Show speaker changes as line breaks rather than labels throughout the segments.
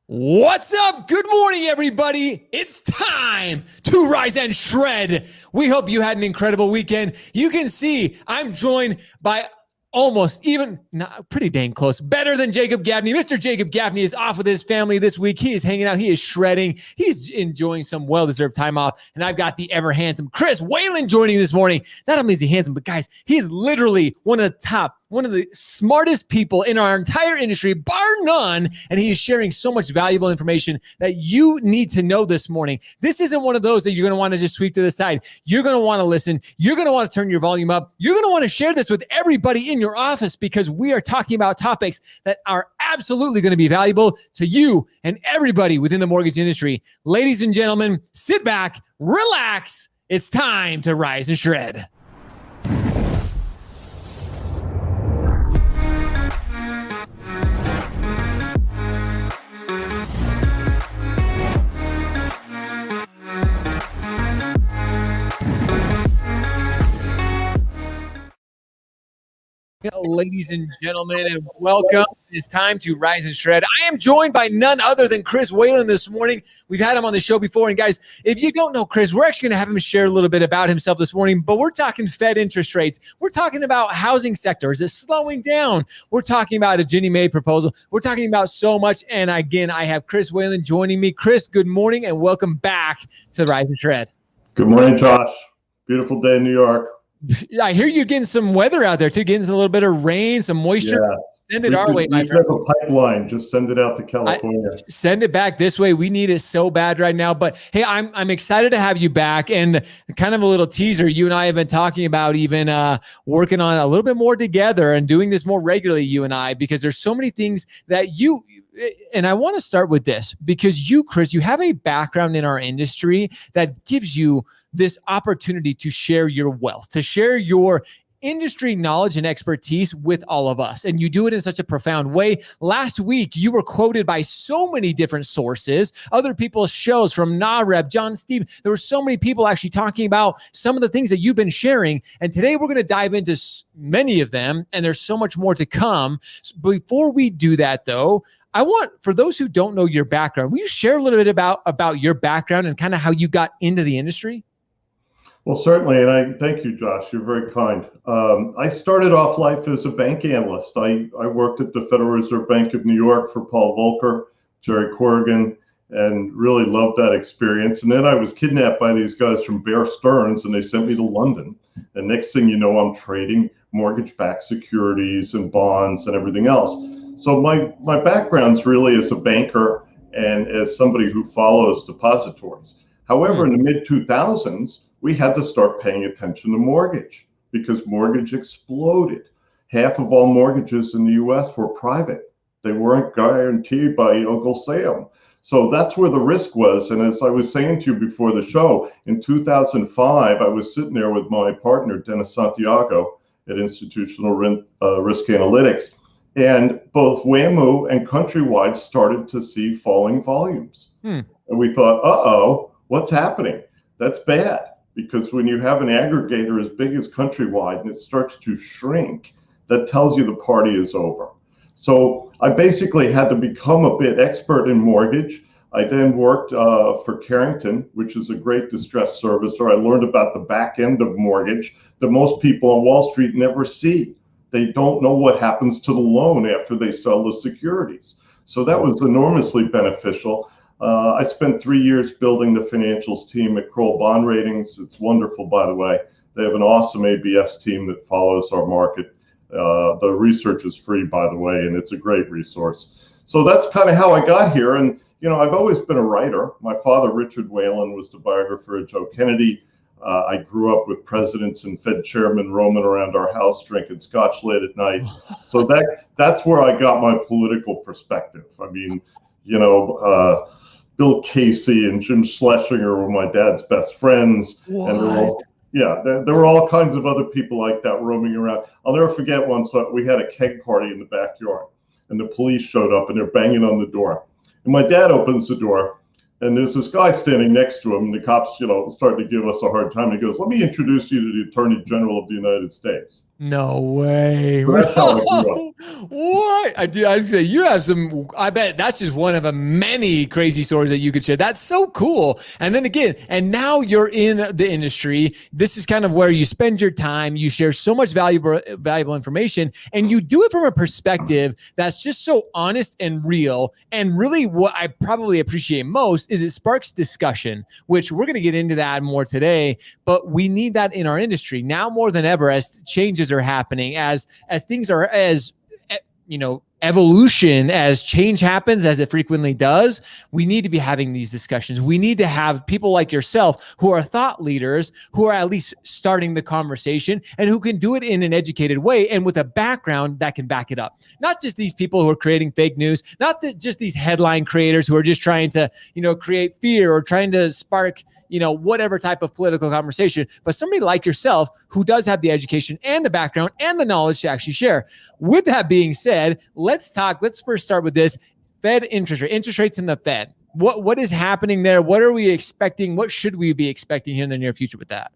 What's up? Good morning, everybody. It's time to rise and shred. We hope you had an incredible weekend. You can see I'm joined by pretty dang close, better than Jacob Gaffney. Mr. Jacob Gaffney is off with his family this week. He is hanging out. He is shredding. He's enjoying some well-deserved time off. And I've got the ever handsome Chris Whalen joining this morning. Not only is he handsome, but guys, he's literally one of the smartest people in our entire industry, bar none, and he is sharing so much valuable information that you need to know this morning. This isn't one of those that you're going to want to just sweep to the side. You're going to want to listen. You're going to want to turn your volume up. You're going to want to share this with everybody in your office because we are talking about topics that are absolutely going to be valuable to you and everybody within the mortgage industry. Ladies and gentlemen, sit back, relax. It's time to rise and shred. Ladies and gentlemen, and welcome. It's time to rise and shred. I am joined by none other than Chris Whalen this morning. We've had him on the show before. And guys, if you don't know Chris, we're actually going to have him share a little bit about himself this morning, but we're talking Fed interest rates. We're talking about housing sector. Is it slowing down? We're talking about a Ginnie Mae proposal. We're talking about so much. And again, I have Chris Whalen joining me. Chris, good morning and welcome back to Rise and Shred.
Good morning, Josh. Beautiful day in New York.
I hear you're getting some weather out there too, getting a little bit of rain, some moisture.
Yeah.
Send it our way, my friend.
We have a pipeline. Just send it out to California.
Send it back this way. We need it so bad right now. But hey, I'm excited to have you back. And kind of a little teaser, you and I have been talking about even working on a little bit more together and doing this more regularly, you and I, because there's so many things that and I want to start with this because you, Chris, you have a background in our industry that gives you this opportunity to share your wealth, to share your industry knowledge and expertise with all of us. And you do it in such a profound way. Last week, you were quoted by so many different sources, other people's shows from NAREP, John Steve. There were so many people actually talking about some of the things that you've been sharing. And today we're going to dive into many of them. And there's so much more to come. So before we do that though, I want, for those who don't know your background, will you share a little bit about your background and kind of how you got into the industry?
Well, certainly, and I thank you, Josh. You're very kind. I started off life as a bank analyst. I worked at the Federal Reserve Bank of New York for Paul Volcker, Jerry Corrigan, and really loved that experience. And then I was kidnapped by these guys from Bear Stearns, and they sent me to London. And next thing you know, I'm trading mortgage-backed securities and bonds and everything else. So my background's really as a banker and as somebody who follows depositories. However, in the mid-2000s, we had to start paying attention to mortgage because mortgage exploded. Half of all mortgages in the US were private. They weren't guaranteed by Uncle Sam. So that's where the risk was. And as I was saying to you before the show, in 2005, I was sitting there with my partner, Dennis Santiago, at Institutional Risk Analytics. And both WAMU and Countrywide started to see falling volumes. And we thought, uh-oh, what's happening? That's bad. Because when you have an aggregator as big as Countrywide and it starts to shrink, that tells you the party is over. So I basically had to become a bit expert in mortgage. I then worked for Carrington, which is a great distress servicer. I learned about the back end of mortgage that most people on Wall Street never see. They don't know what happens to the loan after they sell the securities. So that was enormously beneficial. I spent 3 years building the financials team at Kroll Bond Ratings. It's wonderful, by the way. They have an awesome ABS team that follows our market. The research is free, by the way, and it's a great resource. So that's kind of how I got here. And, you know, I've always been a writer. My father, Richard Whalen, was the biographer of Joe Kennedy. I grew up with presidents and Fed chairmen roaming around our house drinking scotch late at night. So that's where I got my political perspective. I mean, you know, Bill Casey and Jim Schlesinger were my dad's best friends.
What?
And there were all kinds of other people like that roaming around. I'll never forget once we had a keg party in the backyard and the police showed up and they're banging on the door. And my dad opens the door and there's this guy standing next to him. And the cops, you know, started to give us a hard time. He goes, "Let me introduce you to the Attorney General of the United States."
No way.
So that's how I grew up.
What? I do. I was gonna say you have some. I bet that's just one of the many crazy stories that you could share. That's so cool. And then again, and now you're in the industry. This is kind of where you spend your time. You share so much valuable information, and you do it from a perspective that's just so honest and real. And really, what I probably appreciate most is it sparks discussion, which we're going to get into that more today. But we need that in our industry now more than ever as changes are happening, as things are, as evolution, as change happens, as it frequently does. We need to be having these discussions. We need to have people like yourself who are thought leaders, who are at least starting the conversation, and who can do it in an educated way and with a background that can back it up. Not just these people who are creating fake news, not just these headline creators who are just trying to, create fear or trying to spark whatever type of political conversation, but somebody like yourself who does have the education and the background and the knowledge to actually share. With that being said, let's first start with this Fed interest rates in the Fed. What is happening there? What are we expecting? What should we be expecting here in the near future with that?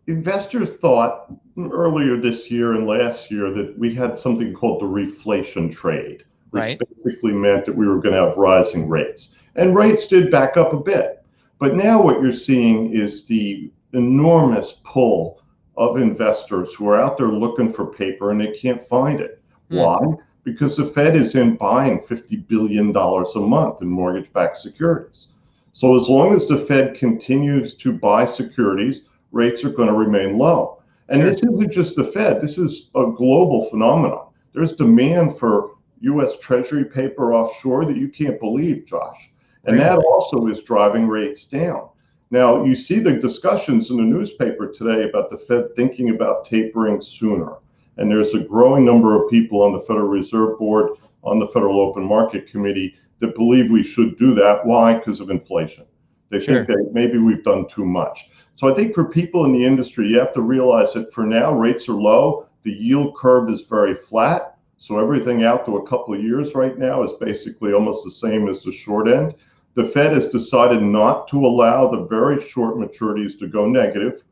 Investors thought earlier this year and last year that we had something called the reflation trade, which
right.
basically meant that we were going to have rising rates. And rates did back up a bit. But now what you're seeing is the enormous pull of investors who are out there looking for paper and they can't find it. Why? Because the Fed is in buying $50 billion a month in mortgage-backed securities. So as long as the Fed continues to buy securities, rates are going to remain low. And this isn't just the Fed. This is a global phenomenon. There's demand for U.S. Treasury paper offshore that you can't believe, Josh. And that also is driving rates down. Now, you see the discussions in the newspaper today about the Fed thinking about tapering sooner. And there's a growing number of people on the Federal Reserve Board, on the Federal Open Market Committee that believe we should do that. Why? Because of inflation. They think that maybe we've done too much. So I think for people in the industry, you have to realize that for now, rates are low. The yield curve is very flat. So everything out to a couple of years right now is basically almost the same as the short end. The Fed has decided not to allow the very short maturities to go negative.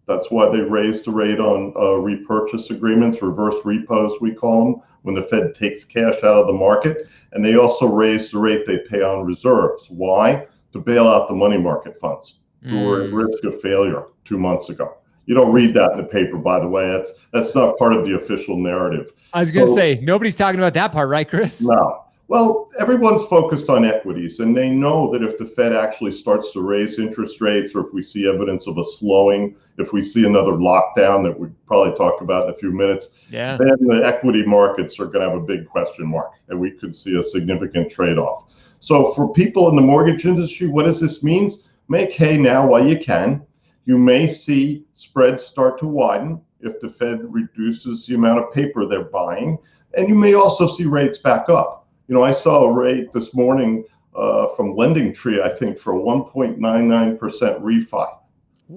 That's why they raised the rate on repurchase agreements, reverse repos, we call them, when the Fed takes cash out of the market. And they also raised the rate they pay on reserves. Why? To bail out the money market funds who were at risk of failure 2 months ago. You don't read that in the paper, by the way. That's not part of the official narrative.
I was going to say, nobody's talking about that part, right, Chris?
No. Well, everyone's focused on equities, and they know that if the Fed actually starts to raise interest rates, or if we see evidence of a slowing, if we see another lockdown that we'll probably talk about in a few minutes, then the equity markets are going to have a big question mark, and we could see a significant trade-off. So for people in the mortgage industry, what does this mean? Make hay now while you can. You may see spreads start to widen if the Fed reduces the amount of paper they're buying, and you may also see rates back up. I saw a rate this morning from Lending Tree, I think, for a 1.99% refi.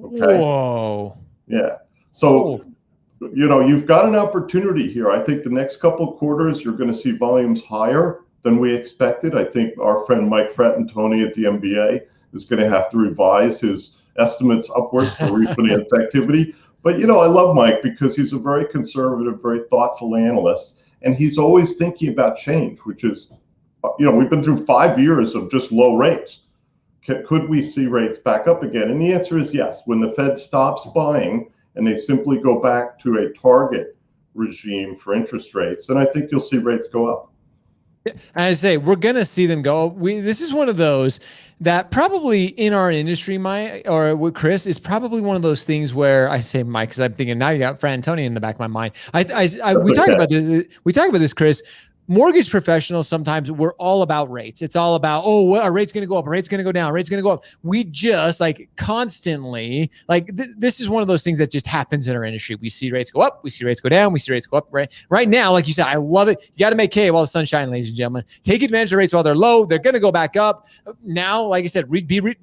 Okay.
Whoa.
Yeah. So, you've got an opportunity here. I think the next couple of quarters, you're going to see volumes higher than we expected. I think our friend Mike Fratantoni at the MBA is going to have to revise his estimates upwards for refinance activity. But, I love Mike because he's a very conservative, very thoughtful analyst. And he's always thinking about change, which is, we've been through 5 years of just low rates. Could we see rates back up again? And the answer is yes. When the Fed stops buying and they simply go back to a target regime for interest rates, then I think you'll see rates go up.
And I say, we're going to see them go. This is one of those that probably in our industry, Mike, or with Chris, is probably one of those things where I say Mike, because I'm thinking now you got Fratantoni in the back of my mind. We talk about this, Chris. Mortgage professionals, sometimes we're all about rates. It's all about, our rate's going to go up, our rate's going to go down, our rate's going to go up. We just constantly, this is one of those things that just happens in our industry. We see rates go up, we see rates go down, we see rates go up. Right now, like you said, I love it. You got to make hay while the sun's shining, ladies and gentlemen. Take advantage of rates while they're low. They're going to go back up. Now, like I said,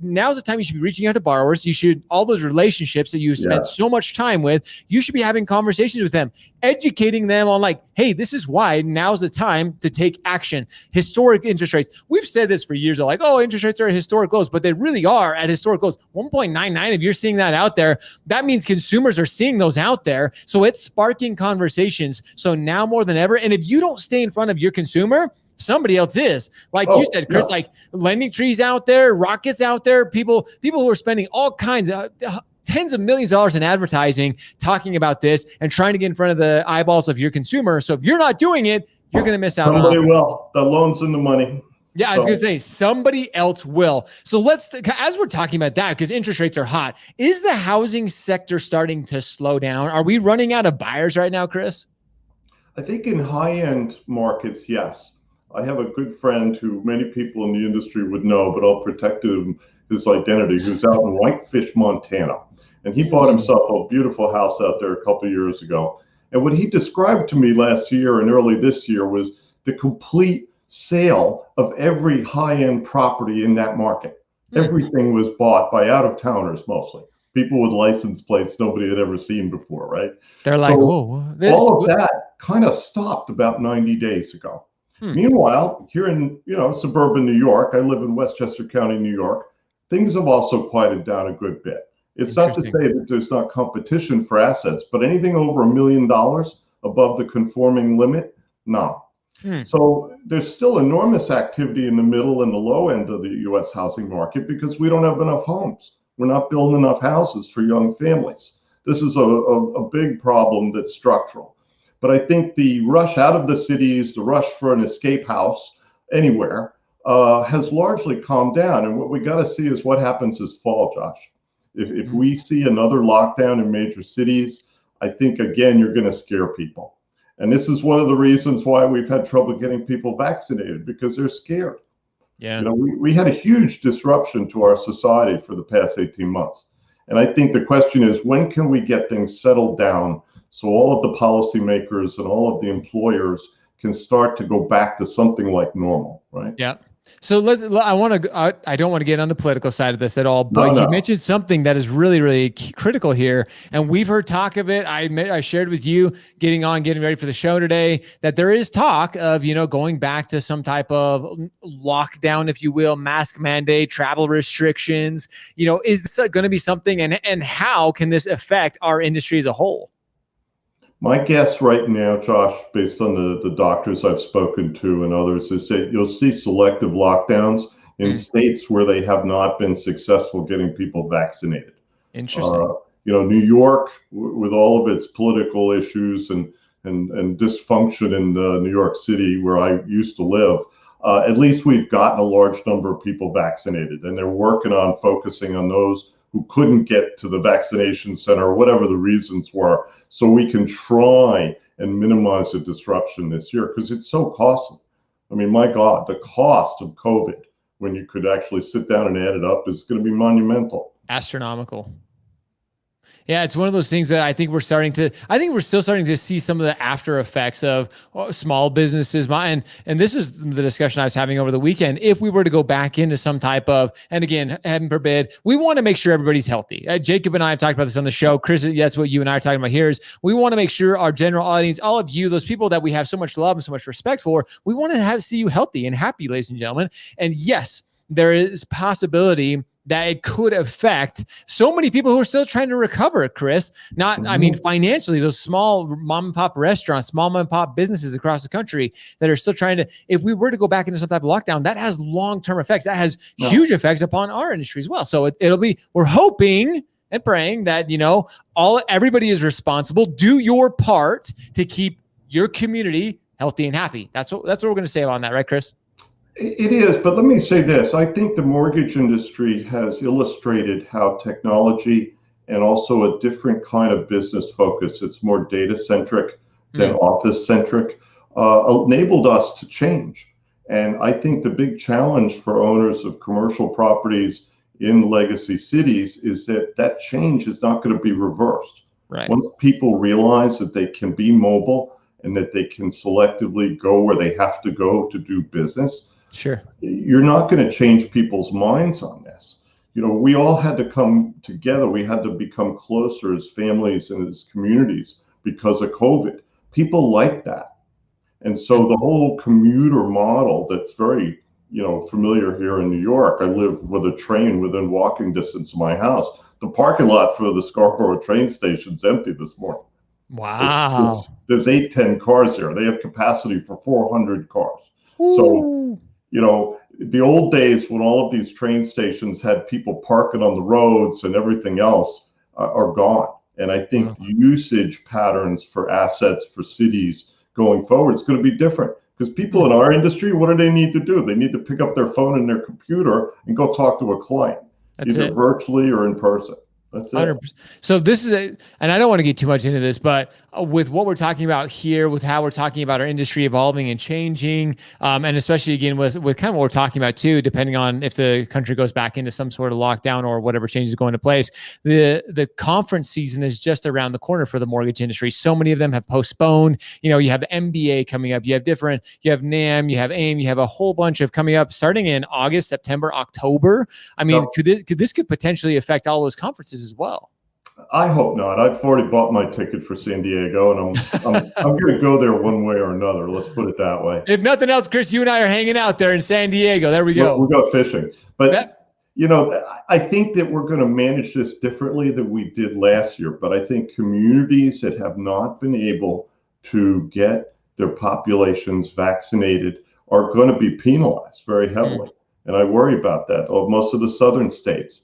now's the time you should be reaching out to borrowers. You should, all those relationships that you spent so much time with, you should be having conversations with them, educating them on hey, this is why now's the time time to take action. Historic interest rates. We've said this for years. They're like, oh, interest rates are at historic lows, but they really are at historic lows. 1.99, if you're seeing that out there, that means consumers are seeing those out there. So it's sparking conversations. So now more than ever, and if you don't stay in front of your consumer, somebody else is. Like you said, Chris, like Lending Tree's out there, Rocket's out there, people who are spending all kinds of tens of millions of dollars in advertising talking about this and trying to get in front of the eyeballs of your consumer. So if you're not doing it, you're going to miss out.
Somebody will. The loan's in the money.
Yeah, I was going to say somebody else will. So let's, as we're talking about that, because interest rates are hot, is the housing sector starting to slow down? Are we running out of buyers right now, Chris?
I think in high-end markets, yes. I have a good friend who many people in the industry would know, but I'll protect his identity, who's out in Whitefish, Montana. And he bought himself a beautiful house out there a couple of years ago. And what he described to me last year and early this year was the complete sale of every high-end property in that market. Everything was bought by out-of-towners mostly. People with license plates nobody had ever seen before, right?
They're like,
whoa. All of that kind of stopped about 90 days ago. Meanwhile, here in suburban New York, I live in Westchester County, New York, things have also quieted down a good bit. It's not to say that there's not competition for assets, but anything over $1 million above the conforming limit, no. So there's still enormous activity in the middle and the low end of the U.S. housing market because we don't have enough homes. We're not building enough houses for young families. This is a big problem that's structural. But I think the rush out of the cities, the rush for an escape house anywhere, has largely calmed down. And what we got to see is what happens this fall, Josh. If we see another lockdown in major cities, I think, again, you're going to scare people. And this is one of the reasons why we've had trouble getting people vaccinated, because they're scared.
Yeah.
We had a huge disruption to our society for the past 18 months. And I think the question is, when can we get things settled down so all of the policymakers and all of the employers can start to go back to something like normal, right?
Yeah. So I don't want to get on the political side of this at all, but you mentioned something that is really, really critical here. And we've heard talk of it. I shared with you getting ready for the show today, that there is talk of, going back to some type of lockdown, if you will, mask mandate, travel restrictions. Is this going to be something, and how can this affect our industry as a whole?
My guess right now, Josh, based on the doctors I've spoken to and others, is that you'll see selective lockdowns in states where they have not been successful getting people vaccinated.
Interesting.
New York, with all of its political issues and dysfunction in New York City, where I used to live, at least we've gotten a large number of people vaccinated, and they're working on focusing on those who couldn't get to the vaccination center or whatever the reasons were, so we can try and minimize the disruption this year, because it's so costly. I mean, my God, the cost of COVID, when you could actually sit down and add it up, is going to be monumental.
Astronomical. Yeah, it's one of those things that I think we're still starting to see some of the after effects of small businesses. And this is the discussion I was having over the weekend. If we were to go back into some type of, and again, heaven forbid, we want to make sure everybody's healthy. Jacob and I have talked about this on the show. Chris, that's what you and I are talking about here, is we want to make sure our general audience, all of you, those people that we have so much love and so much respect for, we want to see you healthy and happy, ladies and gentlemen. And yes, there is possibility that it could affect so many people who are still trying to recover, Chris. I mean, financially, those small mom and pop restaurants, small mom and pop businesses across the country that are still trying to, if we were to go back into some type of lockdown, that has long-term effects. That has huge effects upon our industry as well. So we're hoping and praying that, everybody is responsible. Do your part to keep your community healthy and happy. That's what we're going to say on that, right, Chris?
It is, but let me say this. I think the mortgage industry has illustrated how technology and also a different kind of business focus, it's more data-centric than office-centric, enabled us to change. And I think the big challenge for owners of commercial properties in legacy cities is that change is not going to be reversed.
Right.
Once people realize that they can be mobile and that they can selectively go where they have to go to do business,
sure,
you're not going to change people's minds on this. We all had to come together. We had to become closer as families and as communities because of COVID. People like that. And so the whole commuter model that's very, familiar here in New York. I live with a train within walking distance of my house. The parking lot for the Scarborough train station's empty this morning.
Wow.
There's 8-10 cars there. They have capacity for 400 cars.
Ooh.
So, the old days when all of these train stations had people parking on the roads and everything else are gone. And I think the usage patterns for assets for cities going forward is going to be different, because people in our industry, what do they need to do? They need to pick up their phone and their computer and go talk to a client, either virtually or in person. That's it.
100%. So this is and I don't want to get too much into this, but with what we're talking about here, with how we're talking about our industry evolving and changing, and especially again with kind of what we're talking about too, depending on if the country goes back into some sort of lockdown or whatever changes go into place, the conference season is just around the corner for the mortgage industry. So many of them have postponed. You have the MBA coming up, you have NAM, you have AIM, you have a whole bunch of coming up starting in August, September, October. I mean, this could potentially affect all those conferences as well.
I hope not. I've already bought my ticket for San Diego, and I'm going to go there one way or another. Let's put it that way.
If nothing else, Chris, you and I are hanging out there in San Diego. There we go.
We'll go fishing. But I think that we're going to manage this differently than we did last year. But I think communities that have not been able to get their populations vaccinated are going to be penalized very heavily. And I worry about that. Most of the southern states.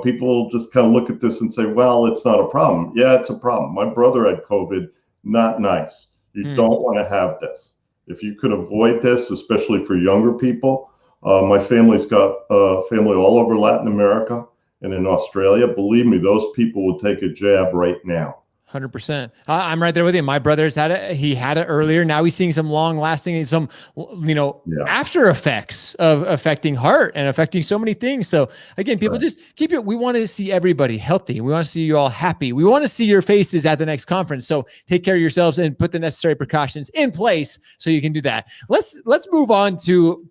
People just kind of look at this and say, well, it's not a problem. Yeah, it's a problem. My brother had COVID. Not nice. You don't want to have this. If you could avoid this, especially for younger people, my family's got family all over Latin America and in Australia. Believe me, those people will take a jab right now.
100%. I'm right there with you. My brother's had it. He had it earlier. Now he's seeing some long lasting, after effects of affecting heart and affecting so many things. So again, people just keep it. We want to see everybody healthy. We want to see you all happy. We want to see your faces at the next conference. So take care of yourselves and put the necessary precautions in place so you can do that. Let's move on to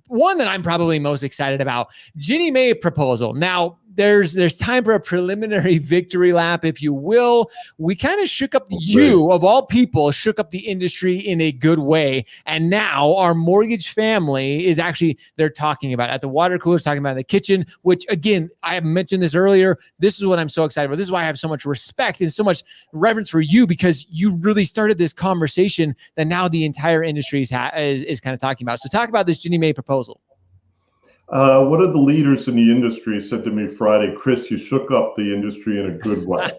one that I'm probably most excited about, Ginnie Mae Proposal. Now, there's time for a preliminary victory lap, if you will. We kind of shook up of all people, shook up the industry in a good way. And now our mortgage family is they're talking about it at the water coolers, talking about it in the kitchen, which again, I have mentioned this earlier. This is what I'm so excited about. This is why I have so much respect and so much reverence for you, because you really started this conversation that now the entire industry is kind of talking about. So talk about this Ginnie Mae proposal.
One of the leaders in the industry said to me Friday, Chris, you shook up the industry in a good way.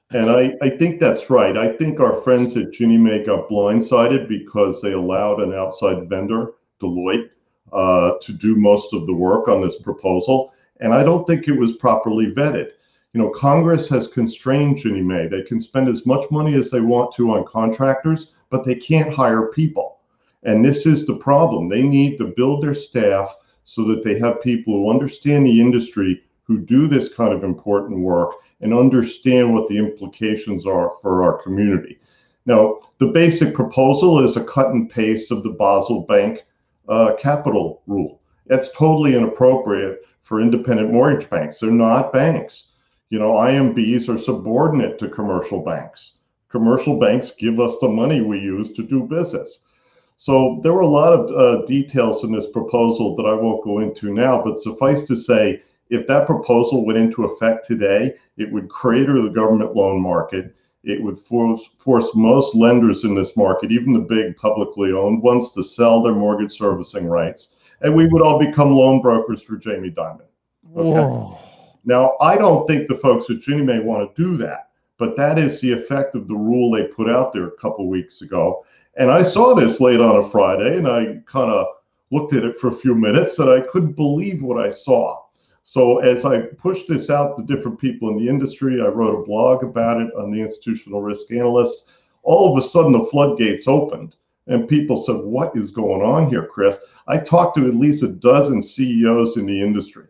And I think that's right. I think our friends at Ginnie Mae got blindsided because they allowed an outside vendor, Deloitte, to do most of the work on this proposal. And I don't think it was properly vetted. Congress has constrained Ginnie Mae. They can spend as much money as they want to on contractors, but they can't hire people. And this is the problem. They need to build their staff so that they have people who understand the industry, who do this kind of important work and understand what the implications are for our community. Now, the basic proposal is a cut and paste of the Basel Bank capital rule. That's totally inappropriate for independent mortgage banks. They're not banks. IMBs are subordinate to commercial banks. Commercial banks give us the money we use to do business. So there were a lot of details in this proposal that I won't go into now, but suffice to say, if that proposal went into effect today, it would crater the government loan market. It would force most lenders in this market, even the big publicly owned ones, to sell their mortgage servicing rights. And we would all become loan brokers for Jamie Dimon. Okay. Now, I don't think the folks at Ginnie Mae want to do that, but that is the effect of the rule they put out there a couple of weeks ago. And I saw this late on a Friday, and I kind of looked at it for a few minutes, and I couldn't believe what I saw. So as I pushed this out to different people in the industry, I wrote a blog about it on the Institutional Risk Analyst. All of a sudden, the floodgates opened, and people said, what is going on here, Chris? I talked to at least a dozen CEOs in the industry,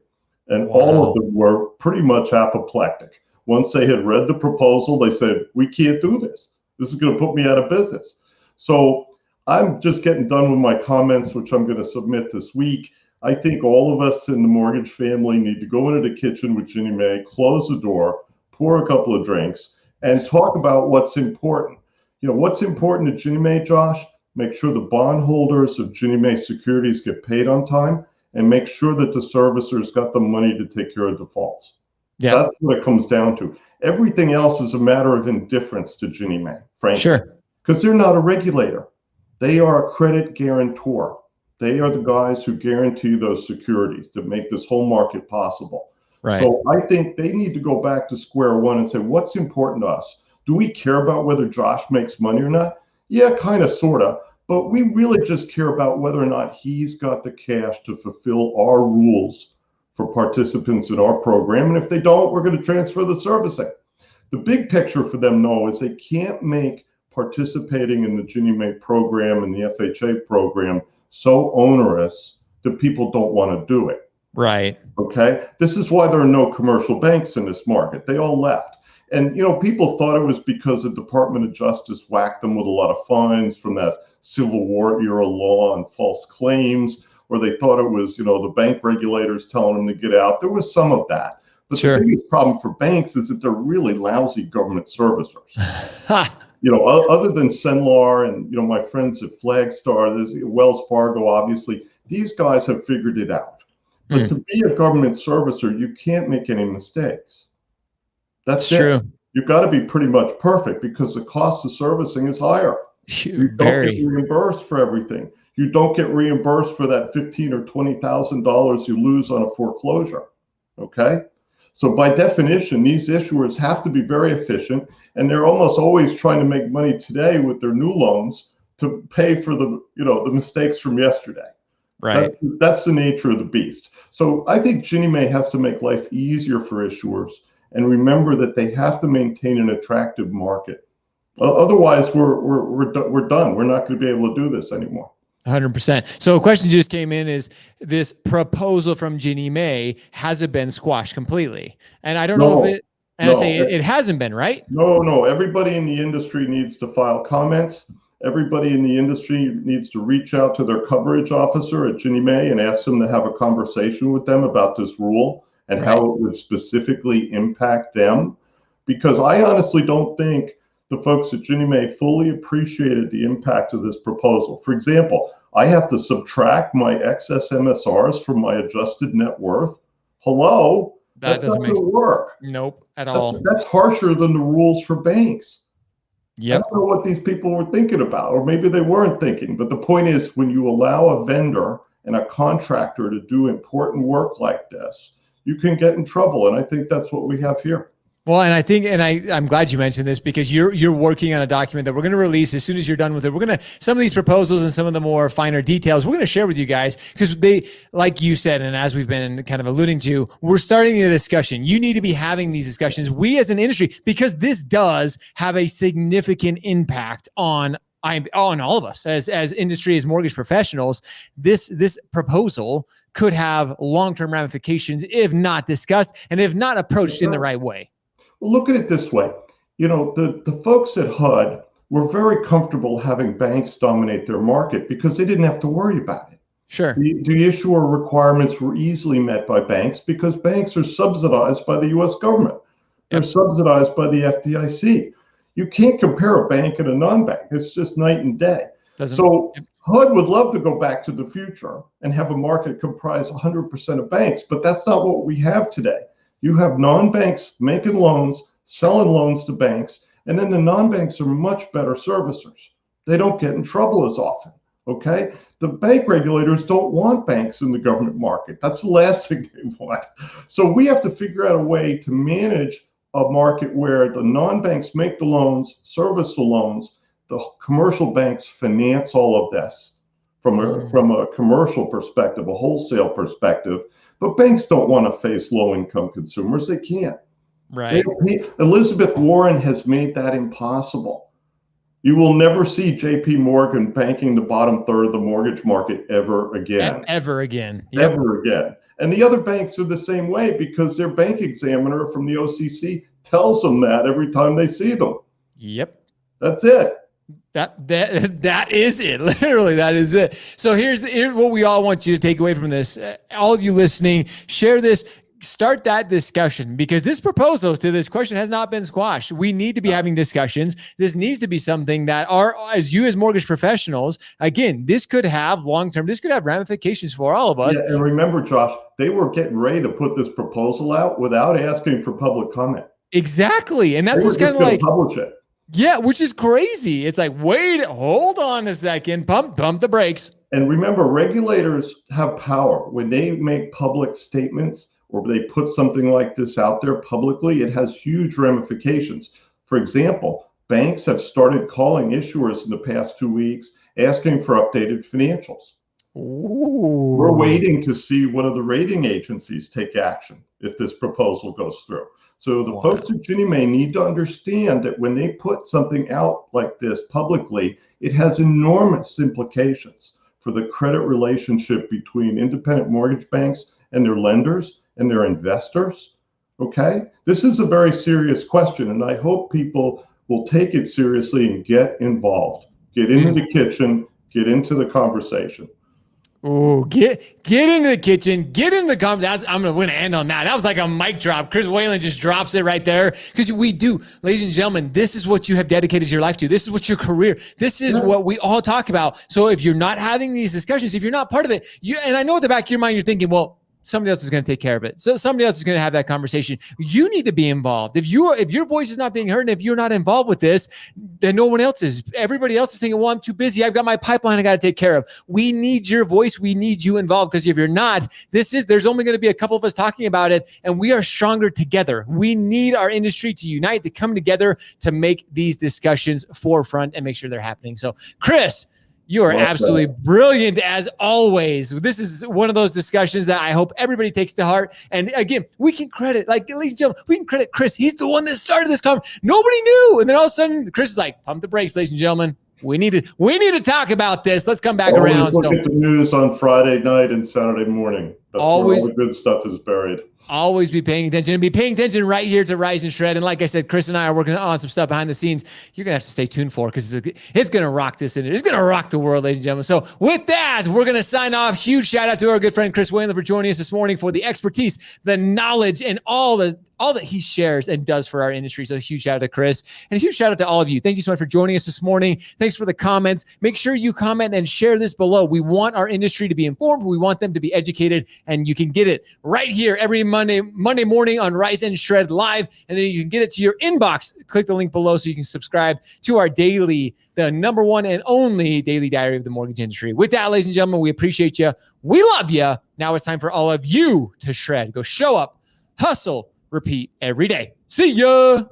and all of them were pretty much apoplectic. Once they had read the proposal, they said, we can't do this. This is going to put me out of business. So I'm just getting done with my comments, which I'm going to submit this week. I think all of us in the mortgage family need to go into the kitchen with Ginnie Mae, close the door, pour a couple of drinks, and talk about what's important. What's important to Ginnie Mae, Josh? make sure the bondholders of Ginnie Mae securities get paid on time, and make sure that the servicers got the money to take care of defaults.
Yeah.
That's what it comes down to. Everything else is a matter of indifference to Ginnie Mae, frankly.
Sure.
Because they're not a regulator. They are a credit guarantor. They are the guys who guarantee those securities that make this whole market possible.
Right.
So I think they need to go back to square one and say, what's important to us? Do we care about whether Josh makes money or not? Yeah, kind of, sort of. But we really just care about whether or not he's got the cash to fulfill our rules for participants in our program. And if they don't, we're going to transfer the servicing. The big picture for them, though, is they can't make participating in the Ginnie Mae program and the FHA program so onerous that people don't want to do it.
Right.
Okay. This is why there are no commercial banks in this market. They all left. And, people thought it was because the Department of Justice whacked them with a lot of fines from that Civil War era law on false claims, or they thought it was, the bank regulators telling them to get out. There was some of that. But
Sure.
The biggest problem for banks is that they're really lousy government servicers. Other than Cenlar and, my friends at Flagstar, there's Wells Fargo, obviously, these guys have figured it out. But to be a government servicer, you can't make any mistakes. That's
true.
You've got to be pretty much perfect because the cost of servicing is higher. You don't get reimbursed for everything. You don't get reimbursed for that $15,000 or $20,000 you lose on a foreclosure. Okay? So by definition, these issuers have to be very efficient, and they're almost always trying to make money today with their new loans to pay for the mistakes from yesterday.
Right.
That's the nature of the beast. So I think Ginnie Mae has to make life easier for issuers and remember that they have to maintain an attractive market. Otherwise, we're done. We're not going to be able to do this anymore.
100%. So a question just came in is this proposal from Ginnie Mae, has it been squashed completely? And I don't know if it, and I say it hasn't been, right?
No. Everybody in the industry needs to file comments. Everybody in the industry needs to reach out to their coverage officer at Ginnie Mae and ask them to have a conversation with them about this rule and how it would specifically impact them. Because I honestly don't think the folks at Ginnie Mae fully appreciated the impact of this proposal. For example, I have to subtract my excess MSRs from my adjusted net worth. Hello? That's not going to work.
Nope, at all.
That's harsher than the rules for banks.
Yep.
I don't know what these people were thinking about, or maybe they weren't thinking. But the point is, when you allow a vendor and a contractor to do important work like this, you can get in trouble. And I think that's what we have here.
Well, and I think, and I'm glad you mentioned this because you're working on a document that we're going to release as soon as you're done with it. We're going to, some of these proposals and some of the more finer details, we're going to share with you guys because they, like you said, and as we've been kind of alluding to, we're starting the discussion. You need to be having these discussions. We as an industry, because this does have a significant impact on all of us as industry, as mortgage professionals. This proposal could have long-term ramifications if not discussed and if not approached in the right way.
Well, look at it this way. The folks at HUD were very comfortable having banks dominate their market because they didn't have to worry about it.
Sure.
The issuer requirements were easily met by banks because banks are subsidized by the U.S. government. They're subsidized by the FDIC. You can't compare a bank and a non-bank. It's just night and day. So HUD would love to go back to the future and have a market comprise 100% of banks, but that's not what we have today. You have non-banks making loans, selling loans to banks, and then the non-banks are much better servicers. They don't get in trouble as often, okay? The bank regulators don't want banks in the government market. That's the last thing they want. So we have to figure out a way to manage a market where the non-banks make the loans, service the loans, the commercial banks finance all of this from a commercial perspective, a wholesale perspective. But banks don't want to face low-income consumers. They can't.
Right.
Elizabeth Warren has made that impossible. You will never see J.P. Morgan banking the bottom third of the mortgage market ever again.
Ever again.
Yep. Ever again. And the other banks are the same way because their bank examiner from the OCC tells them that every time they see them.
Yep.
That's it.
That is it. Literally, that is it. So here's what we all want you to take away from this. All of you listening, share this. start that discussion, because this proposal to this question has not been squashed. We need to be having discussions. This needs to be something that as mortgage professionals, again, this could have long-term, this could have ramifications for all of us.
Yeah, and remember, Josh, they were getting ready to put this proposal out without asking for public comment.
Exactly. And that's just kind of like,
publish it.
Yeah, which is crazy. It's like, wait, hold on a second, pump the brakes.
And remember, regulators have power. When they make public statements or they put something like this out there publicly, it has huge ramifications. For example, banks have started calling issuers in the past 2 weeks, asking for updated financials.
Ooh.
We're waiting to see one of the rating agencies take action if this proposal goes through. So the folks at Ginnie Mae need to understand that when they put something out like this publicly, it has enormous implications for the credit relationship between independent mortgage banks and their lenders and their investors. Okay? This is a very serious question, and I hope people will take it seriously and get involved. Get into the kitchen, get into the conversation.
Oh, get into the kitchen, get into the conversation. I'm going to end on that. That was like a mic drop. Chris Whalen just drops it right there, because we do, ladies and gentlemen, this is what you have dedicated your life to. This is what your career, this is what we all talk about. So if you're not having these discussions, if you're not part of it, and I know at the back of your mind, you're thinking, well, somebody else is going to take care of it. So somebody else is going to have that conversation. You need to be involved. If your voice is not being heard, and if you're not involved with this, then no one else is. Everybody else is thinking, well, I'm too busy. I've got my pipeline I got to take care of. We need your voice. We need you involved, because if you're not, there's only going to be a couple of us talking about it, and we are stronger together. We need our industry to unite, to come together, to make these discussions forefront and make sure they're happening. So, Chris, you are absolutely brilliant as always. This is one of those discussions that I hope everybody takes to heart. And again, we can credit, ladies and gentlemen, we can credit Chris. He's the one that started this conversation. Nobody knew. And then all of a sudden, Chris is like, pump the brakes, ladies and gentlemen. We need to talk about this. Let's come back around.
Look at the news on Friday night and Saturday morning. That's
always,
where all the good stuff is buried.
Always be paying attention, and be paying attention right here to Rise&Shred. And like I said, Chris and I are working on some stuff behind the scenes. You're going to have to stay tuned for, because it's going to rock this industry. It's going to rock the world, ladies and gentlemen. So with that, we're going to sign off. Huge shout out to our good friend Chris Whalen for joining us this morning, for the expertise, the knowledge, and all that he shares and does for our industry. So a huge shout out to Chris, and a huge shout out to all of you. Thank you so much for joining us this morning. Thanks for the comments. Make sure you comment and share this below. We want our industry to be informed. We want them to be educated, and you can get it right here every Monday morning on Rise&Shred Live, and then you can get it to your inbox. Click the link below so you can subscribe to our daily, the number one and only daily diary of the mortgage industry. With that, ladies and gentlemen, we appreciate you. We love you. Now it's time for all of you to shred. Go show up, hustle, repeat every day. See ya.